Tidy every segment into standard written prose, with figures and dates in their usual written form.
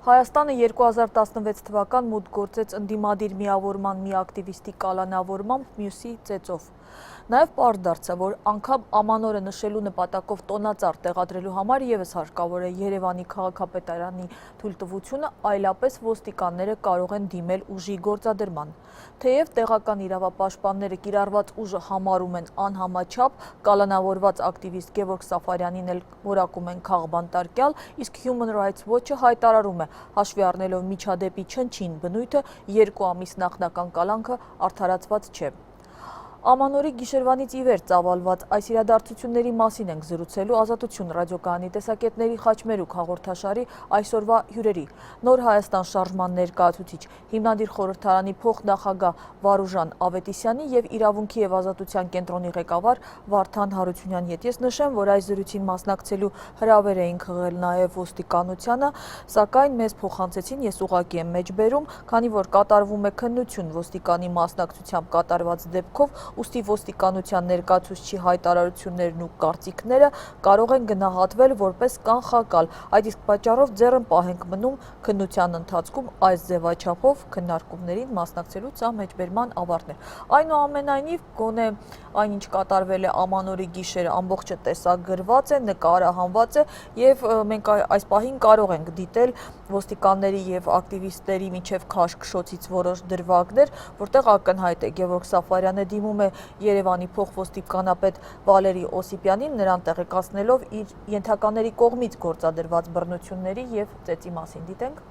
Հայաստանը 2016 թվական մուտք գործեց ընդդիմադիր միավորման մի ակտիվիստի կալանավորմամբ, մյուսի ծեծով։ Նաև պարզ դարձավ, որ անգամ ամանորը նշելու նպատակով տոնածառ տեղադրելու համար ևս հարկավոր է Երևանի քաղաքապետարանի թույլտվությունը, այլապես ոստիկանները կարող են դիմել ուժի գործադրման։ Թեև տեղական իրավապաշտպանները կիրառված ուժը համարում են անհամաչափ, կալանավորված ակտիվիստ Գևորգ Սաֆարյանին էլ որակում են քաղբանտարկյալ, իսկ Human Rights Watch-ը հայտարարում է, հաշվի առնելով միջադեպի չնչին բնույթը, 2 ամիս նախնական կալանքը արդարացված չէ։ Ամանորի գիշերվանից ի վեր ծավալված այս իրադարձությունների մասին ենք զրուցելու Ազատություն ռադիոկայանի տեսակետների խաչմերուկ հաղորդաշարի այսօրվա հյուրերի։ Նոր Հայաստան շարժման ներկայացուցիչ, հիմնադիր խորհրդարանի փոխնախագահ Վարուժան Ավետիսյանի եւ Իրավունքի եւ ազատության կենտրոնի ղեկավար Վարդան Հարությունյանի հետ։ Ես նշեմ, որ այս զրույցին մասնակցելու հրավեր էինք ղղել նաեւ ոստիկանությանը, սակայն մեզ փոխանցեցին, ես ուղղակի եմ մեջբերում, քանի որ կատարվում է քննություն ոստիկանի մասնակցությամբ կատարված դեպքով, ուստի ոստիկանության ներկայացուցչի հայտարարություններն ու կարծիքները կարող են գնահատվել որպես կանխակալ, այդ իսկ պատճառով ձեռն պահենք մնում քննության ընթացքում այս ձևաչափով քննարկումներին մասնակցելու սա մեջբերման ավարտն է։ Այնուամենայնիվ, գոնե այնինչ կատարվել է ամանորի գիշերը ամբողջը տեսագրված է, նկարահանված է եւ մենք այս պահին կարող ենք դիտել ոստիկանների եւ ակտիվիստների միջև քաշքշոցից որոշ դրվագներ, որտեղ ակնհայտ է Գևորգ Սաֆարյանը դիմում է Երևանի փոխոստիկանապետ Վալերի Օսիպյանին, նրան տեղեկացնելով իր ենթակաների կողմից գործադրված բռնությունների եւ ծեծի մասին։ Դիտենք։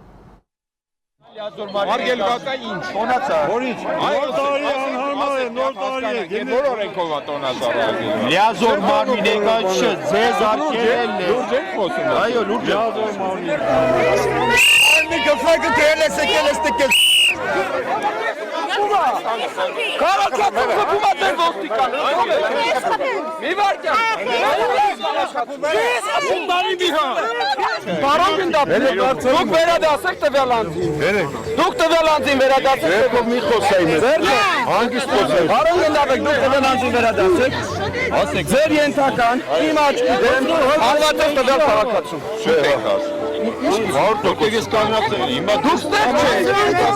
Արգել բակա ինչ, տոնացա, որից, նոր տարի անհարմար է, նոր տարի է, որ օրենքով է տոնացար արգել։ Լիազոր մարմի ներկայացուցիչը ձեզ արգելել է։ Լուրջ եք խոսում։ Այո, լուրջ եք։ Լիազոր մարմի։ Արմի գլխակը դրել ես եկել ես տկել։ Կարակապում խփում է ձեր ոստիկանը։ Մի վարկյան։ Ես խփում բարի միհա։ Բարոն գնդապ։ Դուք վերադասեք տվյալ անձին։ Դուք տվյալ անձին վերադասեք, եկով մի խոսային։ Հանգիստ խոսեք։ Բարոն գնդապ, դուք տվյալ անձին վերադասեք։ Ասեք, ձեր ենթական իմ աչքի դեմ անվատով տվյալ քաղաքացու։ Շուտ եք ասում։ Դուք ես կանացել, հիմա դուք ստեղ չեք,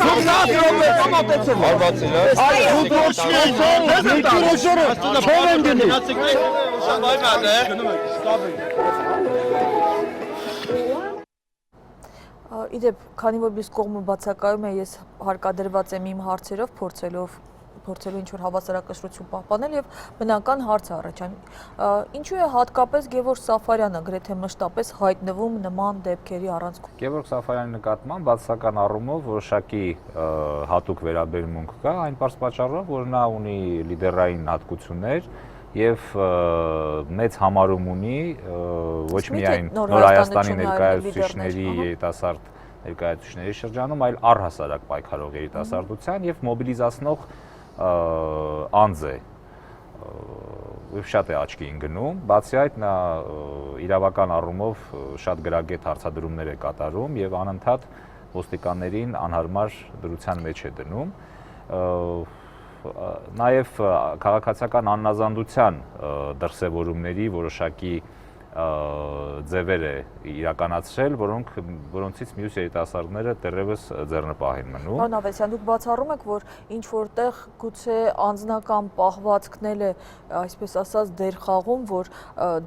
դուք նատ րոպե կամատեցել, հարվածել է։ Այո, դուք ոչնի են, դուք չով են գնի։ Իդեպ, քանի որ մյուս կողմը բացակայում է, ես հարկադրված եմ իմ հարցերով փորձելու ինչ-որ հավասարակշռություն պահպանել եւ բնական հարց առաջանում։ Ինչու է հատկապես Գևորգ Սաֆարյանը գրեթե մշտապես հայտնվում նման դեպքերի առանցքում։ Գևորգ Սաֆարյանի նկատմամբ բացասական առումով որոշակի հատուկ վերաբերմունք կա, այն պարզ պատճառով, որ նա ունի լիդերային հատկություններ եւ մեծ համարում ունի ոչ միայն Նոր Հայաստանի ներկայացուցիչների երիտասարդ ներկայացուցիչների շրջանում, այլ առհասարակ պայքարող երիտասարդության եւ մոբիլիզացնող անձ է, շատ է աչքի ընկնում, բացի այդ նա իրավական առումով շատ գրագետ հարցադրումներ է կատարում եւ անընդհատ ոստիկաններին անհարմար դրության մեջ է դնում, նաեւ քաղաքացիական աննազանդության դրսևորումների որոշակի ձևեր է իրականացրել, որոնցից մյուս երիտասարդները դեռևս ձեռնպահ են մնում։ Պարոն Ավետիսյան, դուք բացառում եք, որ ինչ-որտեղ գուցե անձնական պահվածքն է, այսպես ասած, դեր խաղում, որ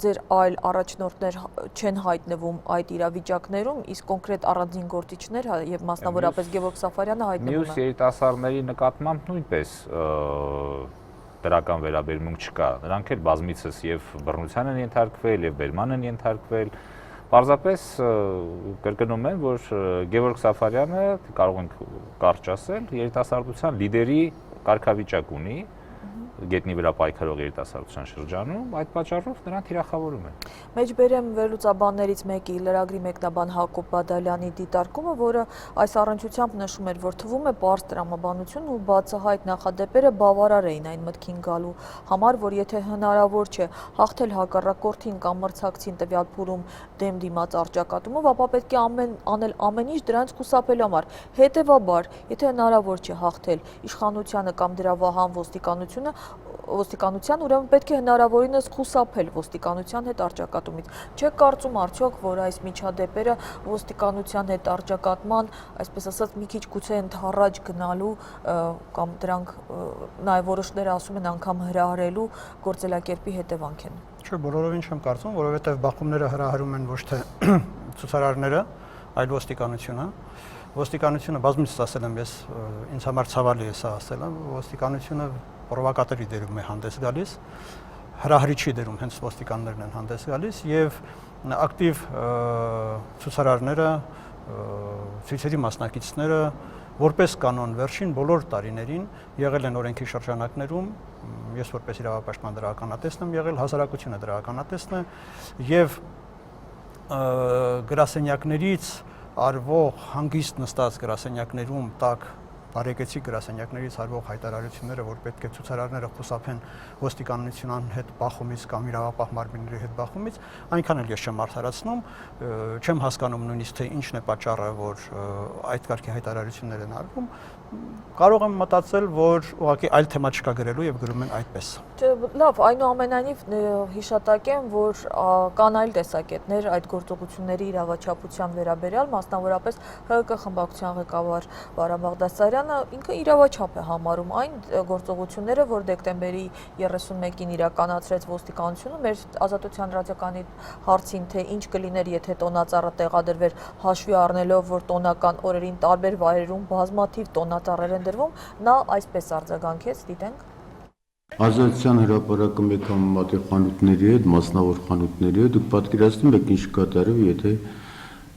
ձեր այլ առաջնորդներ չեն հայտնվում այդ իրավիճակներում, իսկ կոնկրետ առանձին գործիչներ եւ մասնավորապես Գևորգ Սաֆարյանը հայտնվում է։ Մյուս երիտասարդների նկատմամբ նույնպես դրական վերաբերմունք չկա, նրանք էլ բազմիցս եւ բռնության են ենթարկվել եւ բերման են ենթարկվել։ Պարզապես կրկնում եմ, որ Գևորգ Սաֆարյանը, կարող ենք կարճ ասել, երիտասարդության լիդերի կարգավիճակ ունի, գետնի վրա պայքարող երիտասարդության շրջանում, այդ պատճառով նրան թիրախավորում են։ Մեջբերեմ վերլուծաբաններից մեկի լրագրի մեկնաբան Հակոբ Բադալյանի դիտարկումը, որը այս առնչությամբ նշում էր, որ թվում է պարզ տրամաբանություն ու բացահայտ նախադեպերը բավարար էին այն մտքին գալու համար, որ եթե հնարավոր չէ հաղթել հակառակորդին կամ մրցակցին տվյալ փուլում դեմ դիմաց առճակատումով, ապա պետք է անել ամեն ինչ դրանց խուսափելու համար։ Հետևաբար, եթե հնարավոր չէ հաղթել իշխանությանը կամ դրա վահան ոստիկանությունը, ոստիկանության, ուրեմն պետք է հնարավորինս խուսափել ոստիկանության հետ առճակատումից։ Չեք կարծում արդյոք, որ այս միջադեպերը ոստիկանության հետ առճակատման, այսպես ասած, մի քիչ գուցե ընդառաջ գնալու կամ դրանք նաև որոշները ասում են անգամ հրահրելու գործելակերպի հետևանք են։ Չէ, բոլորովին չեմ կարծում, որովհետև բախումները հրահրում են ոչ թե ցուցարարները, այլ ոստիկանությունը։ Ոստիկանությունը բազմիցս ասել եմ ես, ինձ համար ցավալի է սա ասելը, ոստիկանությունը պրովոկատորի դերում է հանդես գալիս, հրահրիչի դերում հենց ոստիկաններն են հանդես գալիս եւ ակտիվ ցուցարարները, ցույցերի մասնակիցները որպես կանոն վերջին բոլոր տարիներին եղել են օրենքի շրջանակներում, ես որպես իրավապաշտպան դրա ականատեսն եմ եղել, հասարակությունը դրա ականատեսն է եւ գրասենյակներից արվող հանգիստ նստած գրասենյակներում տակ բարեկեցիկ գրասենյակներից արվող հայտարարությունները, որ պետք է ցուցարարները խուսափեն ոստիկանության հետ բախումից կամ իրավապահ մարմինների հետ բախումից, այնքան էլ ես չեմ արդարացնում, չեմ հասկանում նույնիսկ թե ինչն է պատճառը, որ այդ կարգի հայտարարություններ են արվում, կարող եմ մտածել, որ ուղղակի այլ թեմա չկա գրելու եւ գրում են այդպես։ Լավ, այնուամենայնիվ հիշատակեմ, որ կան այլ տեսակետներ այդ գործողությունների իրավաչափության վերաբերյալ, մասնավորապես ՀԿ խմբակցության ղեկավար Վարան Բաղդասարյանը ինքը իրավաչափ է համարում այն գործողությունները, որ դեկտեմբերի 31-ին իրականացրեց ոստիկանությունը, մեր Ազատության ռադիոկայանի հարցին, թե ինչ կլիներ, եթե տոնածառը տեղադրվեր, հաշվի առնելով, որ տոնական օրերին տարբեր վայրերում բազմաթիվ տոնածառեր են դրվում, նա այսպես արձագանքեց, դիտենք։ Ազատության հրապարակը մեկ համեմատի խանութների հետ, մասնավոր խանութների հետ, դուք պատկերացնում եք ինչ կատարվի, եթե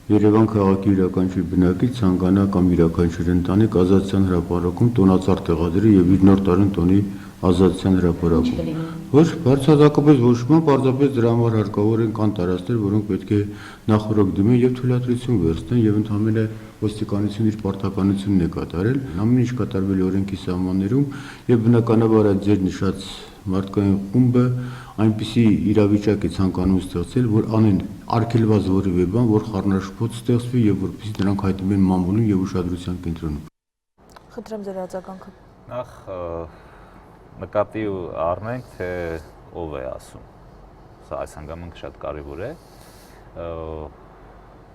Երևան քաղաքի յուրաքանչյուր բնակիչ ցանկանա կամ յուրաքանչյուր ընտանիք ազատության հրապարակում տոնածառ տեղադրի եւ իր նոր տարին տոնի ազատության հրապարակում։ Ոչ, բարձրացակապես ոչ մի պարզապես դրա համար հարկավոր են կան տարածքներ, որոնք պետք է նախորոք դիմեն եւ թույլատրություն վերցնեն եւ ընդհանրապես ոստիկանությունը իր պարտականությունն է կատարել, ամեն ինչ կատարվել օրենքի սահմաններում եւ բնականաբար այդ ձեր նշած մարդկային խումբը այնպիսի իրավիճակ է ցանկանում ստեղծել, որ անեն արգելված որևէ բան, որ խառնաշփոթ ստեղծվի եւ որպեսզի դրանք հայտնվեն մամուլում եւ ուշադրության կենտրոնում։ Խնդրեմ ձեր արձագանքը։ Նախ նկատի առնենք, թե ով է ասում։ Սա այս հանգամանքը շատ կարևոր է։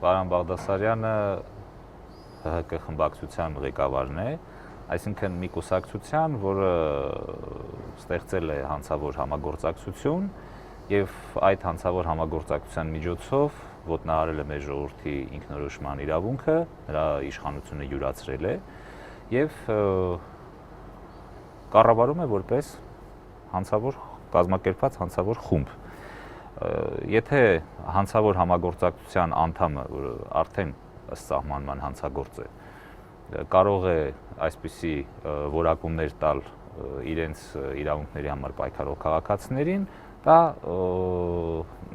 Վարան Բաղդասարյանը ՀՀԿ խմբակցության ղեկավարն է, այսինքն մի կուսակցության, որը ստեղծել է հանցավոր համագործակցություն եւ այդ հանցավոր համագործակցության միջոցով ոտնահարել է մեր ժողովրդի ինքնորոշման իրավունքը, նրա իշխանությունը յուրացրել է եւ կառավարում է որպես հանցավոր կազմակերպված հանցավոր խումբ։ Եթե հանցավոր համագործակցության անդամը, որը արդեն ըստ սահմանման հանցագործ է, կարող է այսպիսի որակումներ տալ իրենց իրավունքների համար պայքարող քաղաքացիներին, դա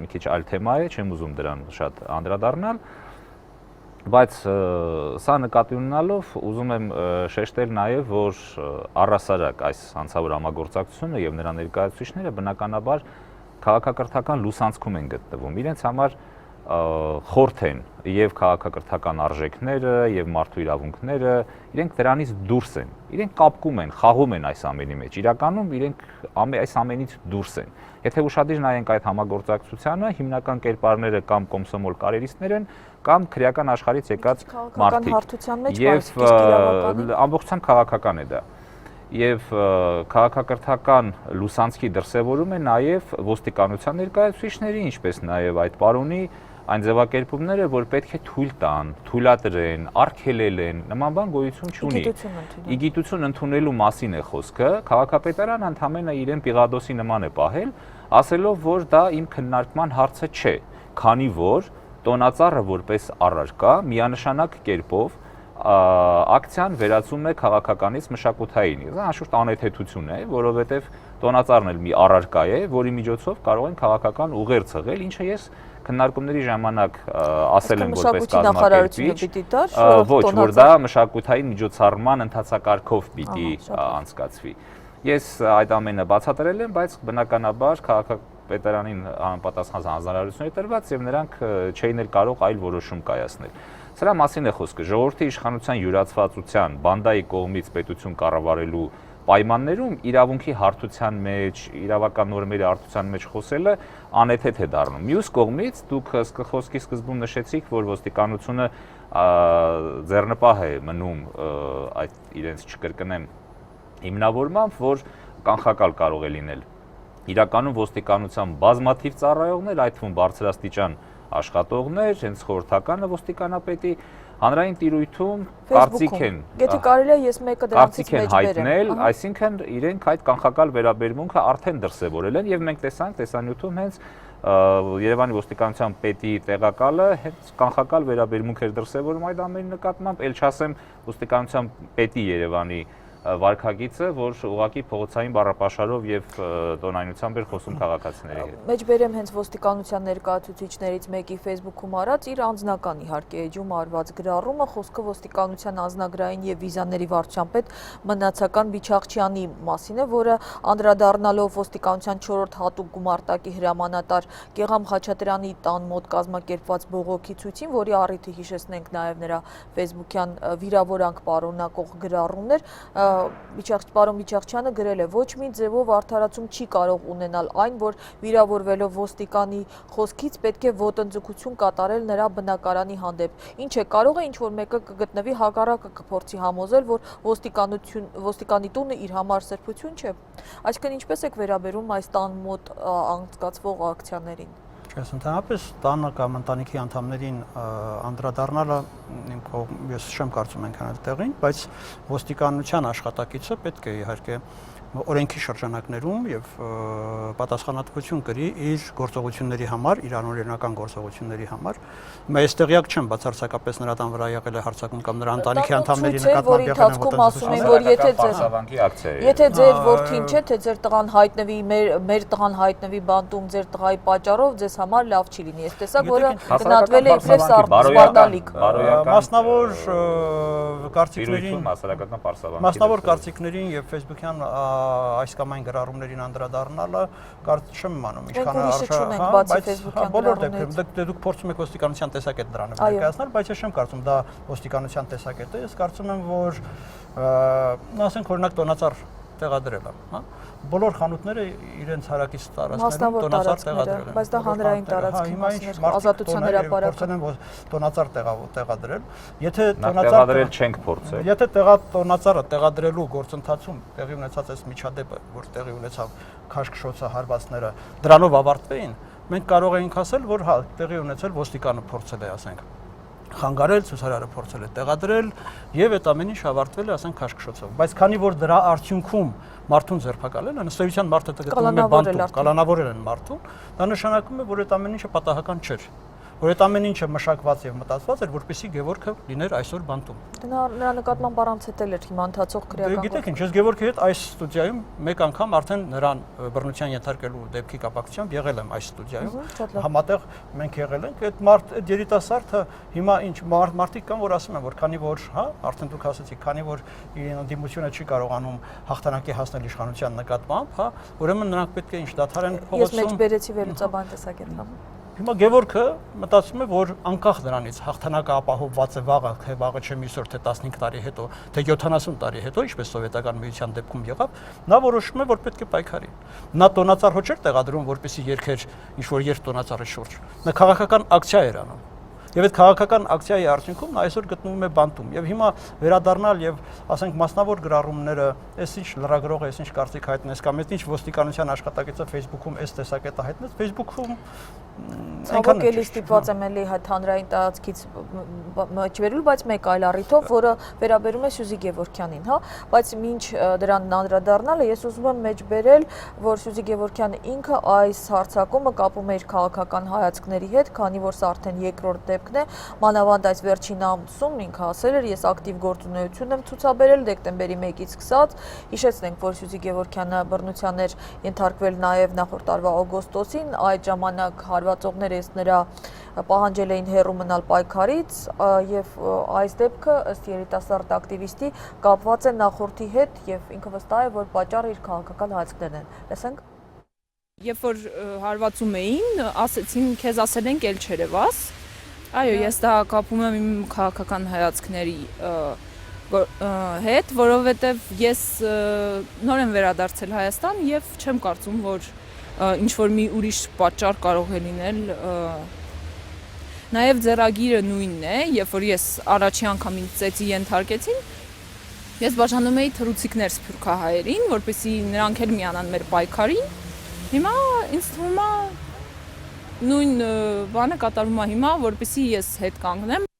մի քիչ այլ թեմա է, չեմ ուզում դրան շատ անդրադառնալ, բայց սա նկատի ունենալով ուզում եմ շեշտել նաև, որ առհասարակ այս հանցավոր համագործակցությունը եւ նրա ներկայացուցիչները բնականաբար քաղաքակրթական լուսանցքում են գտնվում, իրենց համար խորթ են եւ քաղաքակրթական արժեքները եւ մարդու իրավունքները, իրենք դրանից դուրս են, իրենք կապկում են, խաղում են այս ամենի մեջ, իրականում իրենք այս ամենից դուրս են։ Եթե ուշադիր նայենք այդ համագործակցությանը, հիմնական կերպարները կամ կոմսոմոլ կարերիստներ են, կամ քրեական աշխարհից եկած մարդիկ։ Եվ ամբողջությամբ քաղաքական է դա։ Եվ քաղաքակրթական լուսանցքի դրսևորում է նաև ոստիկանության ներկայացուցիչների, ինչպես նաև այդ պարոնի այն ձևակերպումները, որ պետք է թույլ տան, թույլատրեն, արգելել են, նման բան գոյություն չունի։ Իգիտություն ընդունելու մասին է խոսքը, քաղաքապետարանը ընդհանրապես իրեն պիղադոսի նման է պահել, ասելով, որ դա իմ քննարկման հարցը չէ, քանի որ տոնածառը որպես առարկա միանշանակ կերպով ակցիան վերածում է քաղաքականից մշակութային։ Դա անշուշտ անհեթեթություն է, որովհետև տոնածառն էլ մի առարկա է, որի միջոցով կարող են քաղաքական ուղեր ցղել, ինչը ես քննարկումների ժամանակ ասել եմ որպես կազմակերպիչ, ոչ, որ դա մշակութային միջոցառման ընթացակարգով պիտի անցկացվի։ Ես այդ ամենը բացատրել եմ, բայց բնականաբար քաղաքապետարանին համապատասխան հանձնարարություն է տրված եւ նրանք չէին էլ կարող այլ որոշում կայացնել։ Սրա մասին է խոսքը, ժողովրդի իշխանության յուրացվածության, բանդայի կողմից պետություն կառավարելու պայմաններում իրավունքի հարթության մեջ, իրավական նորմերի հարթության մեջ խոսելը անեթեթ է դառնում։ Մյուս կողմից դուք խոսքի սկզբում նշեցիք, որ ոստիկանությունը ձեռնպահ է մնում այդ իրենց չկրկնեմ հիմնավորմամբ, որ կանխակալ կարող է լինել։ Իրականում ոստիկանության բազմաթիվ ծառայողներ, այդ թվում բարձրաստիճան աշխատողներ, հենց խորհրդականը ոստիկանապետի հանրային տիրույթում կարծիք են։ Եթե կարելի է ես մեկը դրանցից մեջ հայտնել, այսինքն իրենք այդ կանխակալ վերաբերմունքը արդեն դրսևորել են եւ մենք տեսանք տեսանյութում հենց Երևանի ոստիկանության պետի տեղակալը հենց կանխակալ վերաբերմունք էր դրսևորում այդ ամենի նկատմամբ, ել չասեմ ոստիկանության պետի Երևանի վարկագիծը, որ ուղղակի փողոցային բառապաշարով եւ տոնայնությամբ էր խոսում քաղաքացիների հետ։ Մեջբերեմ հենց ոստիկանության ներկայացուցիչներից մեկի Facebook-ում արած իր անձնական իհարկե էջում արված գրառումը, խոսքը ոստիկանության անձնագրային եւ վիզաների վարչության պետ Մնացական Բիչաղչյանի մասին է, որը անդրադառնալով ոստիկանության 4-րդ հատուկ գումարտակի հրամանատար Գեգամ Խաչատրյանի տան մոտ կազմակերպված բողոքի ցույցին, որի առիթը հիշեցնենք նաեւ նրա Facebook-յան վիրավորանք պարունակող գրառումներ, Պարոն Բիչաղչյանը գրել է. ոչ մի ձևով արդարացում չի կարող ունենալ այն, որ վիրավորվելով ոստիկանի խոսքից պետք է ոտնձգություն կատարել նրա բնակարանի հանդեպ։ Ինչ է, կարող է ինչ-որ մեկը կգտնվի հակառակը կփորձի համոզել, որ ոստիկանի տունը իր համար սրբություն չէ։ Այսինքն ինչպես եք վերաբերում այս տան մոտ անցկացվող ակցիաներին։ Ես ընդհանրապես տանը կամ ընտանիքի անդամներին անդրադառնալը ես չեմ կարծում ենք այն տեղին, բայց ոստիկանության աշխատակիցը պետք է իհարկե օրենքի շրջանակներում եւ պատասխանատվություն կրի իր գործողությունների համար, իր անօրինական գործողությունների համար։ Հիմա ես տեղյակ չեմ բացարձակապես նրա տան վրա եղել է հարձակում կամ նրա ընտանիքի անդամների նկատմամբ եղել է ոտնձգություն։ Եթե ձեր որդին չէ, թե ձեր տղան հայտնվի, մեր տղան հայտնվի բանտում ձեր տղայի պատճառով, ձեզ համար լավ չի լինի։ Ես տեսակ, որը գնահատվել է իբրև սպարտալիկ։ Մասնավոր կարծիքներին եւ Facebook-յան այս կամ այն գրառումներին անդրադառնալը կարծում չեմ իմանում ինչքան բոլոր դեպքերում դուք փորձում եք ոստիկանության տեսակետ դրանը ներկայացնել, բայց ես չեմ կարծում դա ոստիկանության տեսակետ է, ես կարծում եմ, որ ասենք օրինակ տոնածառ տեղադրելը, հա, բոլոր խանութները իրենց հարակից տարածքներում տոնածառ տեղադրել են, բայց դա հանրային տարածքի մասն է, ազատության հրապարակը տոնածառ տեղադրել, եթե տեղադրել չենք փորձել, եթե տոնածառը տեղադրելու գործընթացում տեղի ունեցած այս միջադեպը, որ տեղի ունեցավ քաշքշոցը հարվածները դրանով ավարտվեին, մենք կարող էինք ասել, որ հա տեղի ունեցել ոստիկանը փորձել է, ասենք խանգարել, ցուցարարը փորձել է տեղադրել եւ այդ ամեն ինչ ավարտվել է, ասենք քաշքշոցով, բայց քանի որ դրա արդյունքում մարդուն ձերբակալել են, ըստ էության մարդը գտնվում է բանտում, կալանավորել են մարդուն, դա նշանակում է, որ այդ ամեն ինչը պատահական չէր, որ այդ ամեն ինչը մշակված եւ մտածված էր, որպեսզի Գևորգը լիներ այսօր բանտում։ Նրա նկատմամբ առանցել էր հիմա ընթացող քրեական։ Գիտեք ինչ, ես Գևորգի հետ այս ստուդիայում մեկ անգամ արդեն նրան բռնության ենթարկելու դեպքի կապակցությամբ եղել եմ այս ստուդիայում։ Համատեղ մենք եղել ենք, այդ երիտասարդը հիմա ինչ մարդիկ կան, որ ասում են, որ քանի որ, հա, արդեն դուք ասացիք, քանի որ դիմությունը չի կարողանում հաղթանակի հասնել իշխանության նկատմամբ, հա, ուրեմն նրանք պետք է ինչ դադարեն փողոցում։ Ես մեջբերեցի վերլուծաբան տեսակետ, հա։ Հիմա Գևորգը մտածում է, որ անկախ դրանից հաղթանակը ապահովված է վաղը, թե վաղը չէ միսօր, թե 15 տարի հետո, թե 70 տարի հետո, ինչպես սովետական միության դեպքում եղավ, նա որոշում է, որ պետք է պայքարի։ Նա տոնածառ հոչ էր տեղադրում, որպեսզի երգեր ինչ-որ երբ տոնածառի շուրջ։ Նա քաղաքական ակցիա էր անում։ Եվ այդ քաղաքական ակցիայի արդյունքում նա այսօր գտնվում է բանտում։ Եվ հիմա վերադառնալ եւ ասենք մասնավոր գրառումները, այս ինչ լրագրողը, այս ինչ կարծիք հայտնես կամ այս ինչ ոստիկանության աշխատակիցը Facebook-ում այս տեսակետը հայտնեց, Facebook-ում ցավոք էլի ստիպված եմ էլի հանրային տարածքից չվերել, բայց մեկ այլ առիթով, որը վերաբերում է Սյուզի Գևորգյանին, հա, բայց մինչ դրան անդրադառնալը ես ուզում եմ մեջբերել, որ Սյուզի Գևորգյանը ինքը այս հարձակումը կապում է իր քաղաքական հայացքների հետ, քանի որ սա արդեն երկրորդ դեպքն է, մանավանդ այս վերջին ամսում ինքը ասել էր, ես ակտիվ գործունեություն եմ ցուցաբերել դեկտեմբերի 1-ից սկսած, հիշեցնենք, որ Սյուզի Գևորգյանը բռնության էր ենթարկվել նաև նախորդ տարվա օգոստոսին, այդ ժամանակ հարվածողները նրա պահանջել էին հեռու մնալ պայքարից եւ այս դեպքը ըստ երիտասարդ ակտիվիստի կապված է նախորդի հետ եւ ինքը վստահ է, որ պատճառը իր քաղաքական հայացքներն են։ Տեսենք։ Երբ որ հարվածում էին, ասեցին, քեզ ասել ենք էլ չերևաս։ Այո, ես դա կապում եմ իմ քաղաքական հայացքների հետ, որովհետև ես նոր եմ վերադարձել Հայաստան եւ չեմ կարծում, որ ինչ որ մի ուրիշ պատճառ կարող է լինել։ Նաեւ ձեռագիրը նույնն է, երբ որ ես առաջի անգամ ինձ ծեծի ենթարկեցին, ես բաժանում էի թռուցիկներ սփյուռքահայերին, որպեսզի նրանք էլ միանան մեր պայքարին։ Հիմա ինձ թվում է նույն բանը կատարվում է հիմա, որպեսզի ես հետ կանգնեմ։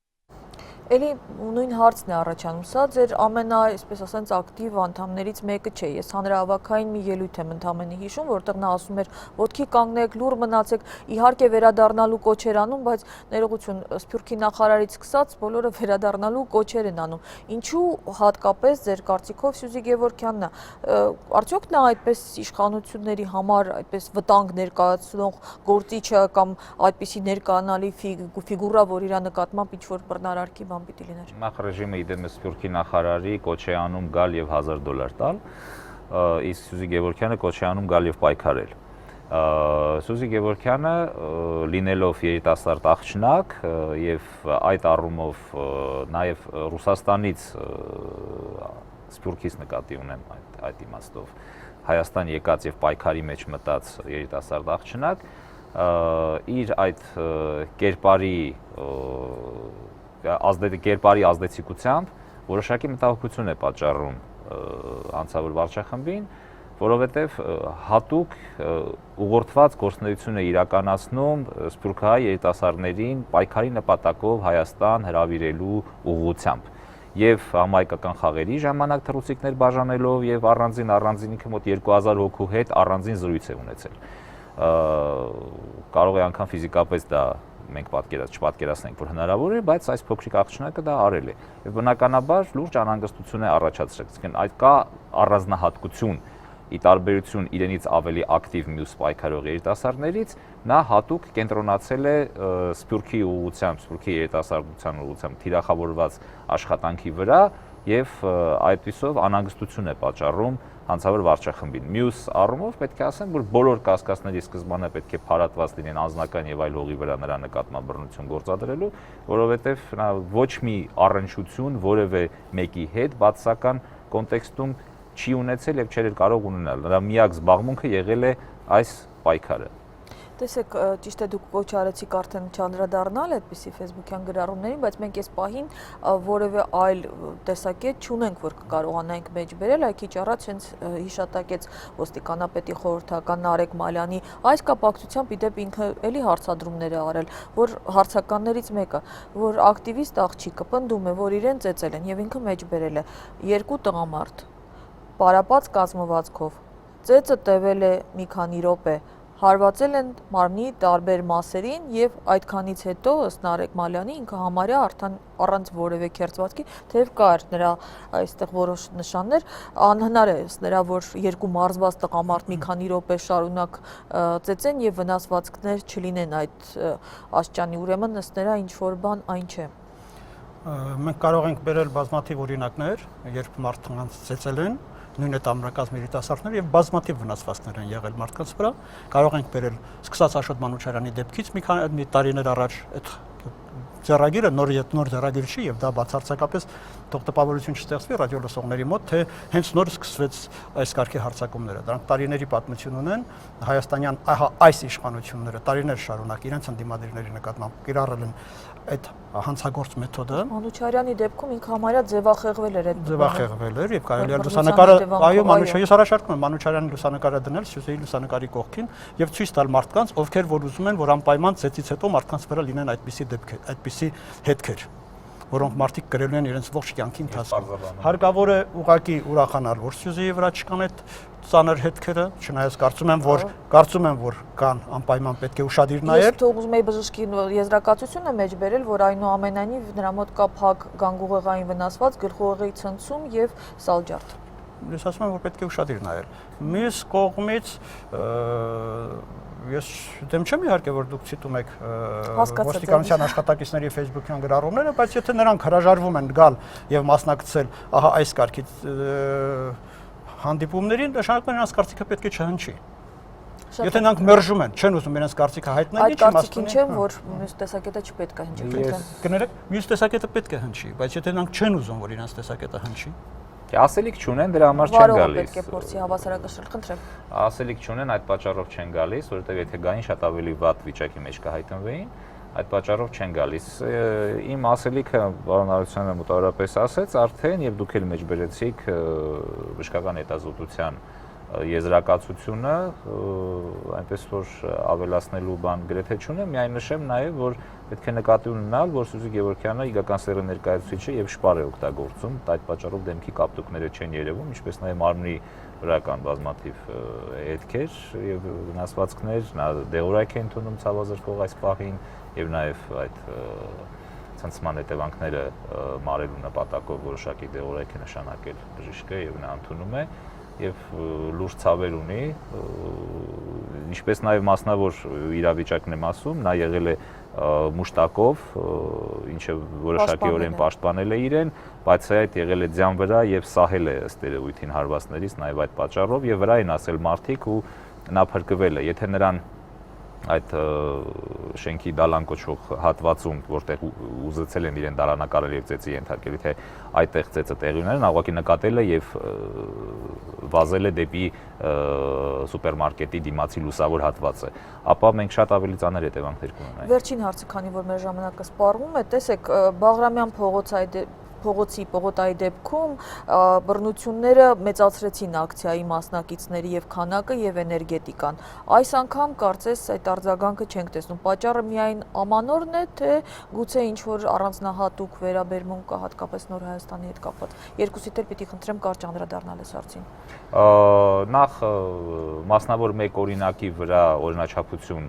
Էլի նույն հարցն է առաջանում, սա ձեր այսպես ասած ակտիվ անդամներից մեկը չէ։ Ես հանրահավաքային մի ելույթ եմ ընդամենը հիշում, որտեղ նա ասում էր՝ ոտքի կանգնեք, լուռ մնացեք, իհարկե վերադառնալու կոչեր անում, բայց ներողություն, Սփյուռքի նախարարից սկսած բոլորը վերադառնալու կոչեր են անում։ Ինչու հատկապես ձեր կարծիքով Սյուզի Գևորգյանն է, արդյոք նա այդպես իշխանությունների համար այդպես վտանգ ներկայացնող գործիչը կամ այդպիսի ներկայանալի ֆիգուրա, որ իր նկատմամբ ինչ-որ բռնարարքի պիտի լիներ։ Նախ ռեժիմը իդեմս Սփյուռքի նախարարի կոչ է անում գալ եւ $1000 տալ, իսկ Սյուզի Գևորգյանը կոչ է անում գալ եւ պայքարել։ Սյուզի Գևորգյանը լինելով երիտասարդ աղջնակ եւ այդ առումով նաեւ Ռուսաստանից Սփյուռքից նկատի ունեմ այդ իմաստով Հայաստան եկած եւ պայքարի մեջ մտած երիտասարդ աղջնակ իր այդ կերպարի ազդեցիկությամբ որոշակի մտահոգություն է պատճառում անձավոր վարչախմբին, որովհետև հատուկ ուղղորդված գործունեություն է իրականացնում սփյուռքահայ երիտասարդներին պայքարի նպատակով Հայաստան հրավիրելու ուղղությամբ եւ համահայկական խաղերի ժամանակ թռուցիկներ բաժանելով եւ առանձին ինքը մոտ 2000 հոգու հետ առանձին զրույց է ունեցել։ Կարող է անգամ ֆիզիկապես դա մենք չպատկերացնենք, որ հնարավոր է, բայց այս փոքրիկ աղջնակը դա արել է։ Եվ բնականաբար լուրջ անհանգստություն է առաջացրել։ Այսինքն այդ կա առանձնահատկություն ի տարբերություն իրենից ավելի ակտիվ մյուս պայքարող երիտասարդներից, նա հատուկ կենտրոնացել է Սփյուռքի ուղղությամբ, Սփյուռքի երիտասարդության ուղղությամբ թիրախավորված աշխատանքի վրա եւ այդպիսով անհանգստություն է պատճառում հանցավոր վարչախմբին։ Մյուս առումով պետք է ասեմ, որ բոլոր կասկածների սկզբանը պետք է փարատված լինեն անձնական եւ այլ հողի վրա նրա նկատմամբ բռնություն գործադրելու, որովհետեւ նա ոչ մի առնչություն որևէ մեկի հետ բացասական կոնտեքստում չի ունեցել եւ չէր կարող ունենալ։ Նրա միակ զբաղմունքը եղել է այս պայքարը։ Տեսեք, ճիշտ է, դուք ոչ արեցիք արդեն չանդրադառնալ այդպիսի ֆեյսբուքյան գրառումներին, բայց մենք այս պահին որևէ այլ տեսակետ չունենք, որ կարողանանք մեջ բերել, այ քիչ առաջ հենց հիշատակեց ոստիկանապետի խորհրդական Նարեկ Մալյանի այս կապակցությամբ իդեպ ինքը էլի հարցադրումներ է արել, որ հարցականներից մեկը, որ ակտիվիստ աղջիկը պնդում է, որ իրեն ծեծել են եւ ինքը մեջ բերել է երկու տղամարդ պարապած կազմվածքով, ծեծը տևել է մի քանի րոպե, հարվածել են մարմնի տարբեր մասերին եւ այդքանից հետո ըստ Նարեկ Մալյանի ինքը համարյա առանց որևէ քերծվածքի, թեև կար նրա այստեղ որոշ նշաններ, անհնար է ըստ նրա, որ երկու մարզված տղամարդ մի քանի րոպե շարունակ ծեծեն եւ վնասվածքներ չլինեն այդ աշճանի, ուրեմն ըստ նրա ինչ որ բան այն չէ։ Մենք կարող ենք բերել բազմաթիվ օրինակներ, երբ մարդկանց ծեծել են, նույն այդ ամրակազմ երիտասարդներ եւ բազմաթիվ վնասվածքներ են եղել մարդկանց վրա։ Կարող ենք բերել սկսած Աշոտ Մանուչարյանի դեպքից մի քանի տարիներ առաջ այդ ձեռագիրը նոր ձեռագիր չի եւ դա բացարձակապես թող տպավորություն չստեղծվի ռադիոլսողների մոտ, թե հենց նոր սկսվեց այս կարգի հարձակումները։ Դրանք տարիների պատմություն ունեն, հայաստանյան այս իշխանությունները տարիներ շարունակ իրենց ընդդիմադիրների նկատմամբ կիրառել են այդ հանցագործ մեթոդը։ Մանուչարյանի դեպքում ինքը համարյա ձևախեղվել էր այդ։ Ձևախեղվել էր եւ կարելի է լուսանկարը, այո, Մանուչարյանի, ես առաջարկում եմ Մանուչարյանի լուսանկարը դնել Սյուզեի լուսանկարի կողքին եւ ցույց տալ մարդկանց, ովքեր որ ուզում են, որ անպայման ծեծից հետո մարդկանց վրա լինեն այդպիսի դեպքեր, այդպիսի հետքեր, որոնք մարդիկ կրելու են իրենց ողջ կյանքի ընթացքում։ Հարկավոր է ուղղակի ուրախանալ, որ Սյուզեի վրա չկան այդ ծանր հետքերը, չնայած կարծում եմ, որ կան, անպայման պետք է ուշադիր նայել։ Ես ուզում եի բժշկի եզրակացությունը մեջ բերել, որ այնուամենայնիվ նրա մոտ կա փակ գանգուղեղային վնասված, գլխուղեղի ցնցում եւ սալջարդ։ Ես ասում եմ, որ պետք է ուշադիր նայել։ Մյուս կողմից ես դեմ չեմ իհարկե, որ դուք ցիտում եք ոստիկանության աշխատակիցների Facebook-յան գրառումները, բայց եթե նրանք հրաժարվում են գալ եւ մասնակցել ահա այս կարգի հանդիպումներին, նշանակում է նրանց կարծիքը պետք է չհնչի։ Եթե նրանք մերժում են, չեն ուզում իրենց կարծիքը հայտնել, Այդ կարծիքին չեմ, որ մյուս տեսակետը չպետք է հնչի, խնդրեմ։ Կներեք, մյուս տեսակետը պետք է հնչի, բայց եթե նրանք չեն ուզում, որ իրենց տեսակետը հնչի, ասելիք չունեն, դրա համար չեն Վարողը գալիս։ պետք է փորձի հավասարակշռել, խնդրեմ։ Ասելիք չունեն, այդ պատճառով չեն գալիս, որովհետև եթե գային շատ ավելի վատ վիճակի մեջ կհայտնվեին, այդ պատճառով չեն գալիս։ Իմ ասելիքը պարոն Արությունյանը մոտավորապես ասեց, արդեն եւ դուք էլ մեջ բերեցիք բժշկական հետազոտության եզրակացությունը, այնպես որ ավելացնելու բան գրեթե չունեմ, միայն նշեմ նաև, որ պետք է նկատի ունենալ, որ Սուզիկ Գևորգյանը իգական սեռի ներկայացուցիչ է եւ շպար է օգտագործում, այդ պատճառով դեմքի կապտուկները չեն երևում, ինչպես նաև մարմնի վրա կան բազմաթիվ հետքեր եւ վնասվածքներ, նա դեղորայք է ընդունում ցավազրկող այս պահին եւ նաև այդ ցնցման հետևանքները մարելու նպատակով որոշակի դեղորայք է նշանակել բժիշկը եւ նա ընդունում է եւ լուրջ ցավեր ունի, ինչպես նաև մասնավոր իրավիճակն եմ ասում, նա եղել է մուշտակով, ինչը որոշակիորեն պաշտպանել է իրեն, բայց այդ եղել է ձյան վրա եւ սահել է ըստ երևույթին հարվածներից նաև այդ պատճառով եւ վրա են ասել մարդիկ ու նա փրկվել է, եթե նրան այդ շենքի դալան կոչվող հատվածում, որտեղ ուզեցել են իրեն դալանակարել եւ ծեծի ենթարկել, թե այդտեղ ծեծը տեղի ունենա, նա ուղղակի նկատել է եւ վազել է դեպի սուպերմարկետի դիմացի լուսավոր հատվածը, ապա մենք շատ ավելի ծանր հետևանքներ կունենայինք։ Վերջին հարցը, քանի որ մեր ժամանակը սպառվում է, տեսեք, Բաղրամյան պողոտայի դեպքում բռնությունները մեծացրեցին ակցիայի մասնակիցների եւ քանակը եւ էներգետիկան։ Այս անգամ կարծես այդ արձագանքը չենք տեսնում։ Պատճառը միայն Ամանորն է, թե գուցե ինչ որ առանձնահատուկ վերաբերմունք կա հատկապես Նոր Հայաստանի հետ կապված։ Երկուսիդ էլ պիտի խնդրեմ կարճ անդրադառնալ այս հարցին։ Նախ մասնավոր մեկ օրինակի վրա օրինաչափություն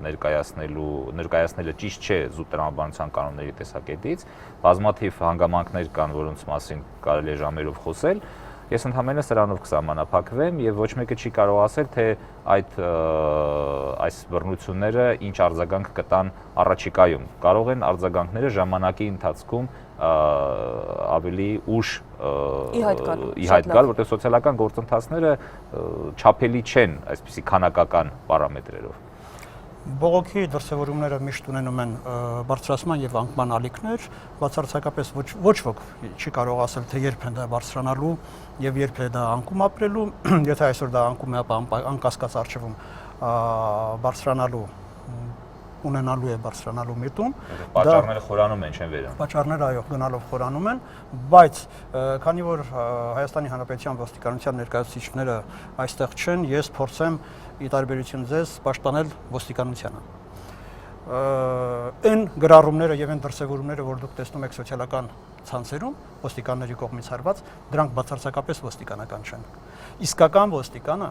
ներկայացնելը ճիշտ չէ զուտ տրամաբանության կանոնների տեսակետից, բազմաթիվ հանգամանքներ կան, որոնց մասին կարելի է ժամերով խոսել։ Ես ընդհանրապես սրանով կսահմանափակվեմ եւ ոչ մեկը չի կարող ասել, թե այս բռնությունները ինչ արձագանք կտան առաջիկայում։ Կարող են արձագանքները ժամանակի ընթացքում ավելի ուշ ի հայտ գալ, որտեղ սոցիալական գործընթացները չափելի չեն այսպիսի քանակական պարամետրերով։ Բողոքի դրսևորումները միշտ ունենում են բարձրացման եւ անկման ալիքներ, բացարձակապես ոչ ոք չի կարող ասել, թե երբ են դա բարձրանալու եւ երբ է դա անկում ապրելու, եթե այսօր դա անկում է, ապա անկասկած արժևում բարձրանալու ունենալու է բարձրանալու միտում։ Պատճառները խորանում են, չեն վերանում։ Պատճառները այո, գնալով խորանում են, բայց քանի որ Հայաստանի Հանրապետության ոստիկանության ներկայացուցիչները այստեղ չեն, ես փորձեմ ի տարբերություն ձեզ պաշտպանել ոստիկանությանը։ Այն գրառումները եւ այն դրսևորումները, որ դուք տեսնում եք սոցիալական ցանցերում, ոստիկանների կողմից հարված, դրանք բացարձակապես ոստիկանական չեն։ Իսկական ոստիկանը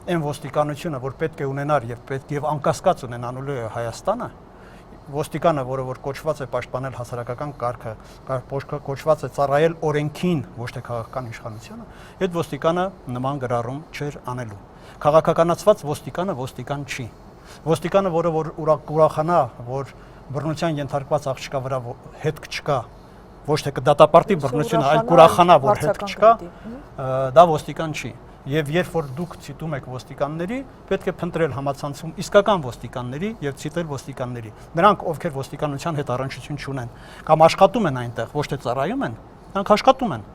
այն ոստիկանությունը, որ պետք է ունենար եւ պետք եւ անկասկած ունենալու է Հայաստանը, ոստիկանը, որը որ կոչված է պաշտպանել հասարակական կարգը, կոչված է ծառայել օրենքին, ոչ թե քաղաքական իշխանությանը, այդ ոստիկանը նման գրառում չէր անելու։ Քաղաքականացված ոստիկանը ոստիկան չի։ Ոստիկանը, որը որ ուրախանա, որ բռնության ենթարկված աղջկա վրա հետք չկա, ոչ թե կդատապարտի բռնությունը, այլ կուրախանա, որ հետք չկա, դա ոստիկան չի։ Եվ երբ որ դուք ցիտում եք ոստիկանների, պետք է փնտրել համացանցում իսկական ոստիկանների եւ ցիտել ոստիկանների։ Նրանք, ովքեր ոստիկանության հետ առնչություն չունեն կամ աշխատում են այնտեղ, ոչ թե ծառայում են, նրանք աշխատում են,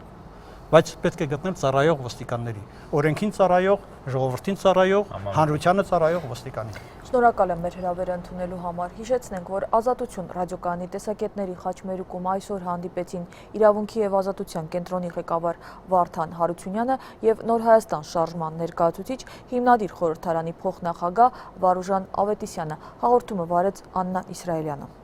բայց պետք է գտնել ծառայող ոստիկանների, օրենքին ծառայող, ժողովրդին ծառայող, հանրությանը ծառայող ոստիկանին։ Շնորհակալ եմ մեր հրավերը ընդունելու համար։ Հիշեցնենք, որ Ազատություն ռադիոկայանի տեսակետների խաչմերուկում այսօր հանդիպեցին Իրավունքի եւ ազատության կենտրոնի ղեկավար Վարդան Հարությունյանը եւ Նոր Հայաստան շարժման ներկայացուցիչ հիմնադիր խորհրդարանի փոխնախագահ Վարուժան Ավետիսյանը։ Հաղորդումը վարեց Աննա Իսրայելյանը։